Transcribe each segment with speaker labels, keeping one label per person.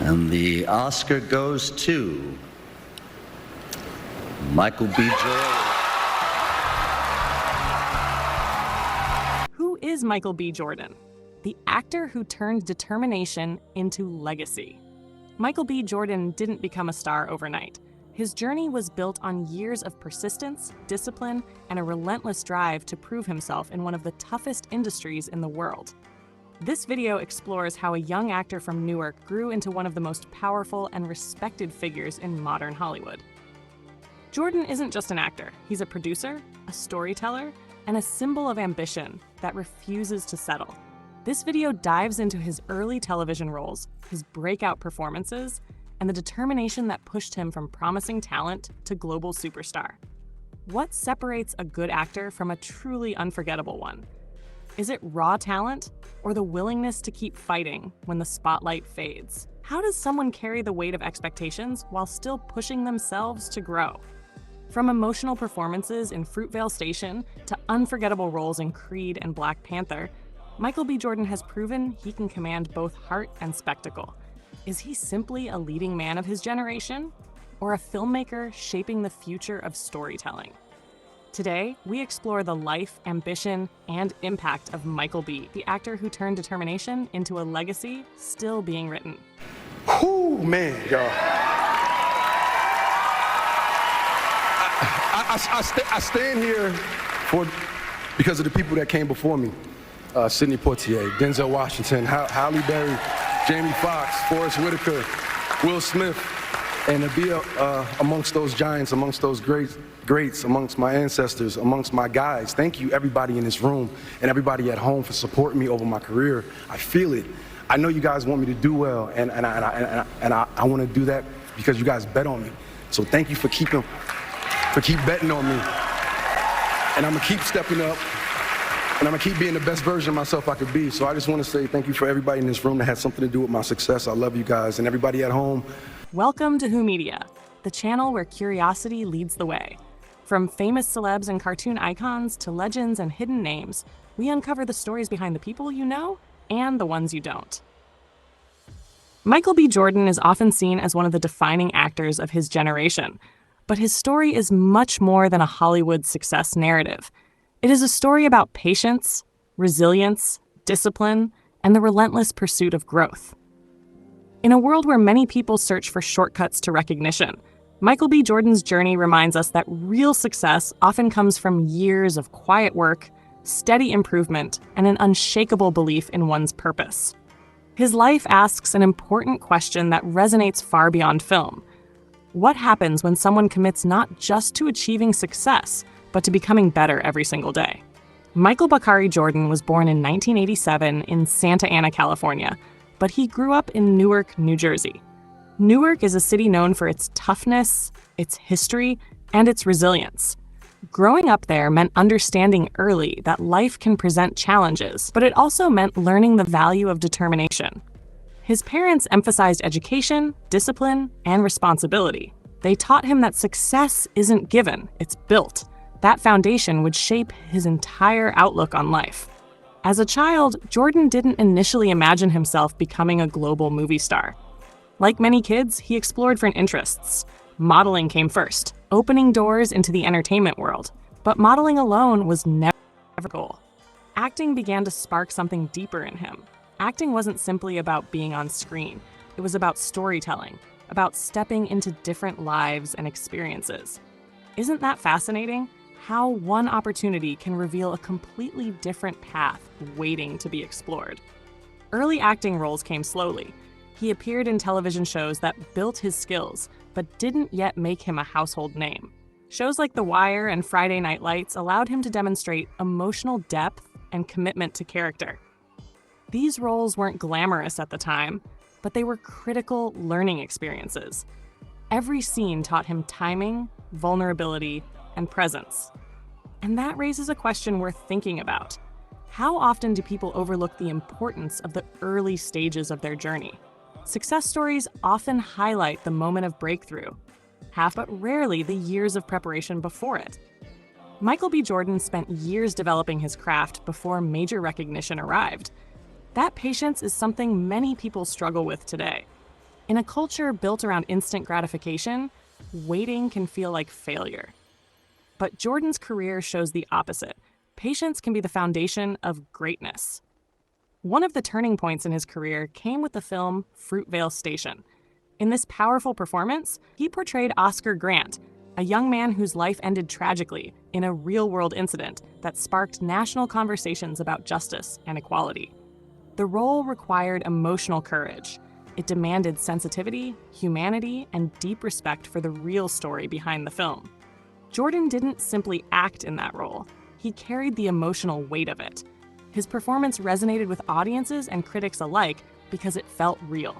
Speaker 1: And the Oscar goes to Michael B. Jordan.
Speaker 2: Who is Michael B. Jordan? The actor who turned determination into legacy. Michael B. Jordan didn't become a star overnight. His journey was built on years of persistence, discipline, and a relentless drive to prove himself in one of the toughest industries in the world. This video explores how a young actor from Newark grew into one of the most powerful and respected figures in modern Hollywood. Jordan isn't just an actor. He's a producer, a storyteller, and a symbol of ambition that refuses to settle. This video dives into his early television roles, his breakout performances, and the determination that pushed him from promising talent to global superstar. What separates a good actor from a truly unforgettable one? Is it raw talent or the willingness to keep fighting when the spotlight fades? How does someone carry the weight of expectations while still pushing themselves to grow? From emotional performances in Fruitvale Station to unforgettable roles in Creed and Black Panther, Michael B. Jordan has proven he can command both heart and spectacle. Is he simply a leading man of his generation, or a filmmaker shaping the future of storytelling? Today, we explore the life, ambition, and impact of Michael B., the actor who turned determination into a legacy still being written.
Speaker 3: Whoo, man, y'all. I stand here because of the people that came before me. Sidney Poitier, Denzel Washington, Halle Berry, Jamie Foxx, Forrest Whitaker, Will Smith, and to be amongst those giants, amongst those greats, amongst my ancestors, amongst my guys. Thank you, everybody in this room and everybody at home for supporting me over my career. I feel it. I know you guys want me to do well, and I want to do that because you guys bet on me. So thank you for keep betting on me. And I'm gonna keep stepping up, and I'm gonna keep being the best version of myself I could be. So I just want to say thank you for everybody in this room that had something to do with my success. I love you guys, and everybody at home.
Speaker 2: Welcome to Who Media, the channel where curiosity leads the way. From famous celebs and cartoon icons to legends and hidden names, we uncover the stories behind the people you know and the ones you don't. Michael B. Jordan is often seen as one of the defining actors of his generation, but his story is much more than a Hollywood success narrative. It is a story about patience, resilience, discipline, and the relentless pursuit of growth. In a world where many people search for shortcuts to recognition, Michael B. Jordan's journey reminds us that real success often comes from years of quiet work, steady improvement, and an unshakable belief in one's purpose. His life asks an important question that resonates far beyond film. What happens when someone commits not just to achieving success, but to becoming better every single day? Michael Bakari Jordan was born in 1987 in Santa Ana, California, but he grew up in Newark, New Jersey. Newark is a city known for its toughness, its history, and its resilience. Growing up there meant understanding early that life can present challenges, but it also meant learning the value of determination. His parents emphasized education, discipline, and responsibility. They taught him that success isn't given, it's built. That foundation would shape his entire outlook on life. As a child, Jordan didn't initially imagine himself becoming a global movie star. Like many kids, he explored different interests. Modeling came first, opening doors into the entertainment world. But modeling alone was never a goal. Acting began to spark something deeper in him. Acting wasn't simply about being on screen. It was about storytelling, about stepping into different lives and experiences. Isn't that fascinating? How one opportunity can reveal a completely different path waiting to be explored. Early acting roles came slowly. He appeared in television shows that built his skills, but didn't yet make him a household name. Shows like The Wire and Friday Night Lights allowed him to demonstrate emotional depth and commitment to character. These roles weren't glamorous at the time, but they were critical learning experiences. Every scene taught him timing, vulnerability, and presence. And that raises a question worth thinking about. How often do people overlook the importance of the early stages of their journey? Success stories often highlight the moment of breakthrough, but rarely the years of preparation before it. Michael B. Jordan spent years developing his craft before major recognition arrived. That patience is something many people struggle with today. In a culture built around instant gratification, waiting can feel like failure. But Jordan's career shows the opposite. Patience can be the foundation of greatness. One of the turning points in his career came with the film Fruitvale Station. In this powerful performance, he portrayed Oscar Grant, a young man whose life ended tragically in a real-world incident that sparked national conversations about justice and equality. The role required emotional courage. It demanded sensitivity, humanity, and deep respect for the real story behind the film. Jordan didn't simply act in that role. He carried the emotional weight of it. His performance resonated with audiences and critics alike because it felt real.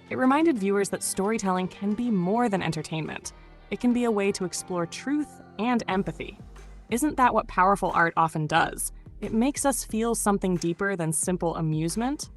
Speaker 2: It reminded viewers that storytelling can be more than entertainment. It can be a way to explore truth and empathy. Isn't that what powerful art often does? It makes us feel something deeper than simple amusement.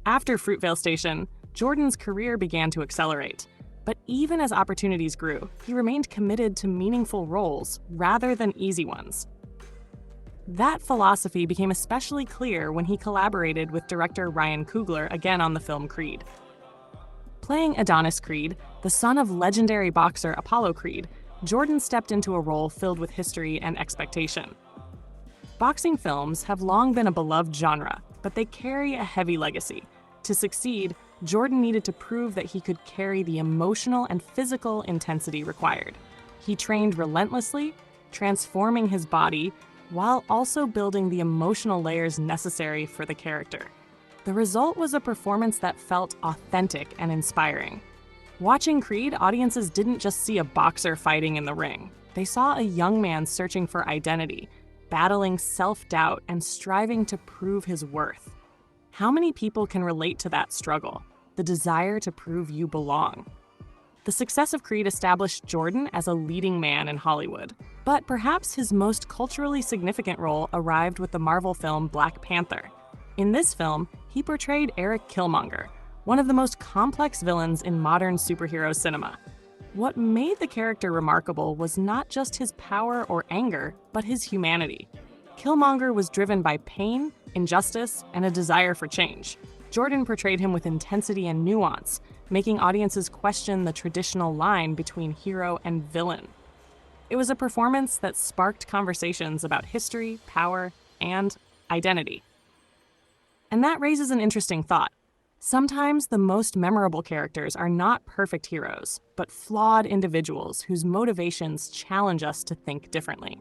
Speaker 2: After Fruitvale Station, Jordan's career began to accelerate. But even as opportunities grew, he remained committed to meaningful roles rather than easy ones. That philosophy became especially clear when he collaborated with director Ryan Coogler again on the film Creed. Playing Adonis Creed, the son of legendary boxer Apollo Creed, Jordan stepped into a role filled with history and expectation. Boxing films have long been a beloved genre, but they carry a heavy legacy. To succeed, Jordan needed to prove that he could carry the emotional and physical intensity required. He trained relentlessly, transforming his body while also building the emotional layers necessary for the character. The result was a performance that felt authentic and inspiring. Watching Creed, audiences didn't just see a boxer fighting in the ring. They saw a young man searching for identity, battling self-doubt and striving to prove his worth. How many people can relate to that struggle, the desire to prove you belong? The success of Creed established Jordan as a leading man in Hollywood. But perhaps his most culturally significant role arrived with the Marvel film Black Panther. In this film, he portrayed Eric Killmonger, one of the most complex villains in modern superhero cinema. What made the character remarkable was not just his power or anger, but his humanity. Killmonger was driven by pain, injustice, and a desire for change. Jordan portrayed him with intensity and nuance, making audiences question the traditional line between hero and villain. It was a performance that sparked conversations about history, power, and identity. And that raises an interesting thought. Sometimes the most memorable characters are not perfect heroes, but flawed individuals whose motivations challenge us to think differently.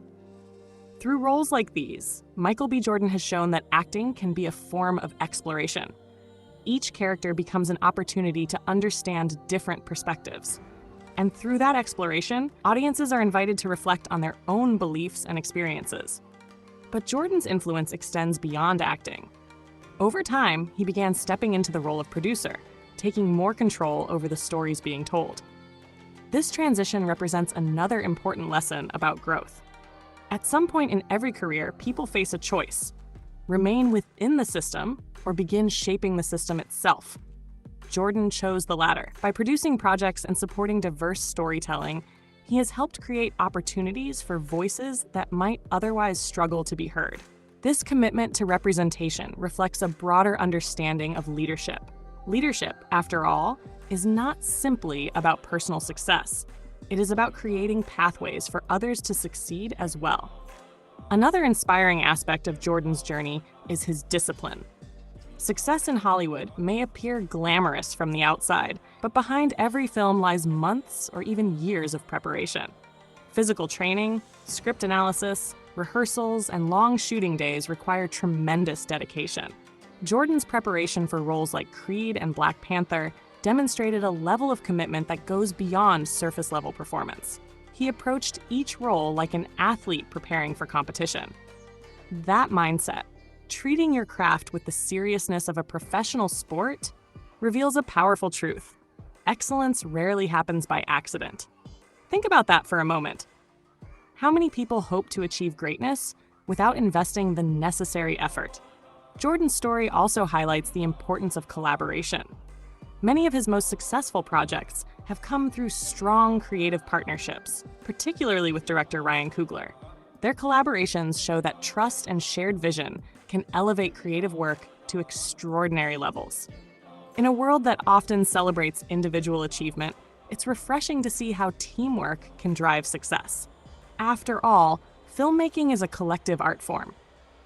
Speaker 2: Through roles like these, Michael B. Jordan has shown that acting can be a form of exploration. Each character becomes an opportunity to understand different perspectives. And through that exploration, audiences are invited to reflect on their own beliefs and experiences. But Jordan's influence extends beyond acting. Over time, he began stepping into the role of producer, taking more control over the stories being told. This transition represents another important lesson about growth. At some point in every career, people face a choice: remain within the system or begin shaping the system itself. Jordan chose the latter. By producing projects and supporting diverse storytelling, he has helped create opportunities for voices that might otherwise struggle to be heard. This commitment to representation reflects a broader understanding of leadership. Leadership, after all, is not simply about personal success. It is about creating pathways for others to succeed as well. Another inspiring aspect of Jordan's journey is his discipline. Success in Hollywood may appear glamorous from the outside, but behind every film lies months or even years of preparation. Physical training, script analysis, rehearsals, and long shooting days require tremendous dedication. Jordan's preparation for roles like Creed and Black Panther demonstrated a level of commitment that goes beyond surface-level performance. He approached each role like an athlete preparing for competition. That mindset, treating your craft with the seriousness of a professional sport, reveals a powerful truth. Excellence rarely happens by accident. Think about that for a moment. How many people hope to achieve greatness without investing the necessary effort? Jordan's story also highlights the importance of collaboration. Many of his most successful projects have come through strong creative partnerships, particularly with director Ryan Coogler. Their collaborations show that trust and shared vision can elevate creative work to extraordinary levels. In a world that often celebrates individual achievement, it's refreshing to see how teamwork can drive success. After all, filmmaking is a collective art form.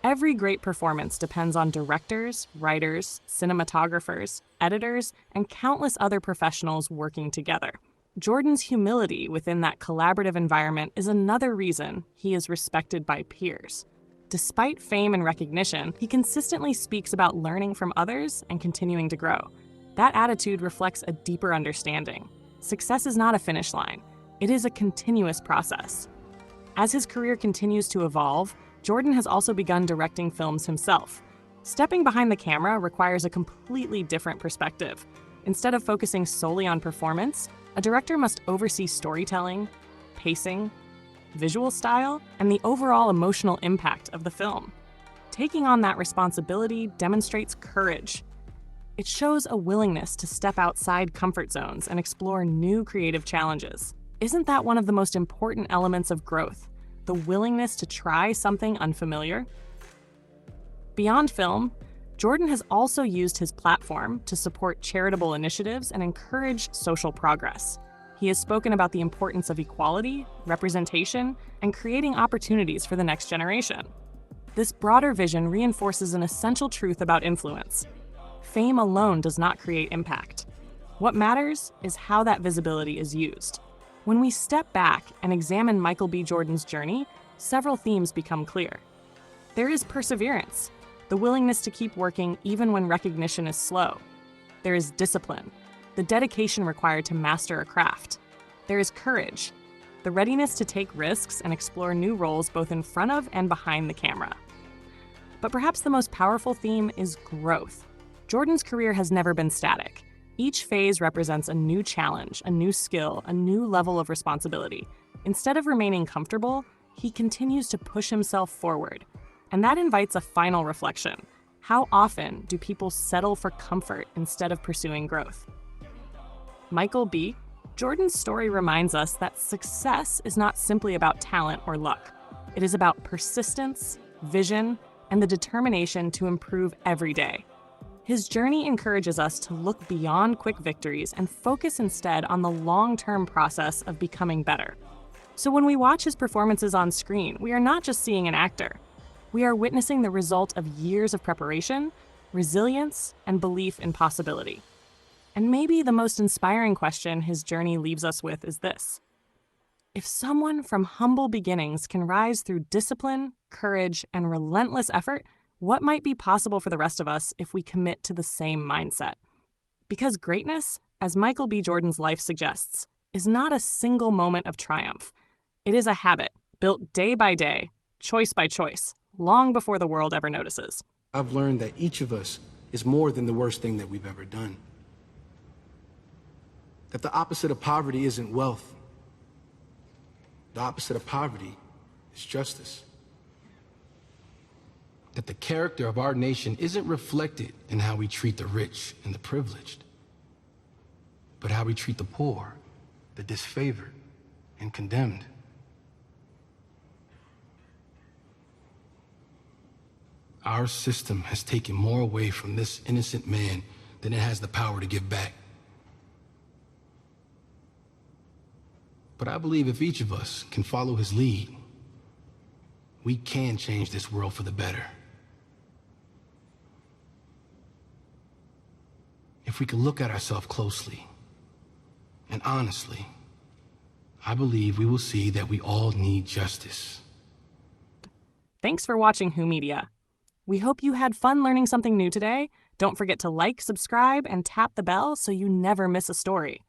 Speaker 2: Every great performance depends on directors, writers, cinematographers, editors, and countless other professionals working together. Jordan's humility within that collaborative environment is another reason he is respected by peers. Despite fame and recognition, he consistently speaks about learning from others and continuing to grow. That attitude reflects a deeper understanding. Success is not a finish line. It is a continuous process. As his career continues to evolve, Jordan has also begun directing films himself. Stepping behind the camera requires a completely different perspective. Instead of focusing solely on performance, a director must oversee storytelling, pacing, visual style, and the overall emotional impact of the film. Taking on that responsibility demonstrates courage. It shows a willingness to step outside comfort zones and explore new creative challenges. Isn't that one of the most important elements of growth? The willingness to try something unfamiliar? Beyond film, Jordan has also used his platform to support charitable initiatives and encourage social progress. He has spoken about the importance of equality, representation, and creating opportunities for the next generation. This broader vision reinforces an essential truth about influence. Fame alone does not create impact. What matters is how that visibility is used. When we step back and examine Michael B. Jordan's journey, several themes become clear. There is perseverance, the willingness to keep working even when recognition is slow. There is discipline, the dedication required to master a craft. There is courage, the readiness to take risks and explore new roles both in front of and behind the camera. But perhaps the most powerful theme is growth. Jordan's career has never been static. Each phase represents a new challenge, a new skill, a new level of responsibility. Instead of remaining comfortable, he continues to push himself forward. And that invites a final reflection. How often do people settle for comfort instead of pursuing growth? Michael B. Jordan's story reminds us that success is not simply about talent or luck. It is about persistence, vision, and the determination to improve every day. His journey encourages us to look beyond quick victories and focus instead on the long-term process of becoming better. So when we watch his performances on screen, we are not just seeing an actor. We are witnessing the result of years of preparation, resilience, and belief in possibility. And maybe the most inspiring question his journey leaves us with is this: if someone from humble beginnings can rise through discipline, courage, and relentless effort, what might be possible for the rest of us if we commit to the same mindset? Because greatness, as Michael B. Jordan's life suggests, is not a single moment of triumph. It is a habit, built day by day, choice by choice, long before the world ever notices.
Speaker 4: I've learned that each of us is more than the worst thing that we've ever done. That the opposite of poverty isn't wealth. The opposite of poverty is justice. That the character of our nation isn't reflected in how we treat the rich and the privileged, but how we treat the poor, the disfavored, and condemned. Our system has taken more away from this innocent man than it has the power to give back. But I believe if each of us can follow his lead, we can change this world for the better. If we can look at ourselves closely and honestly, I believe we will see that we all need justice.
Speaker 2: Thanks for watching Who Media. We hope you had fun learning something new today. Don't forget to like, subscribe, and tap the bell so you never miss a story.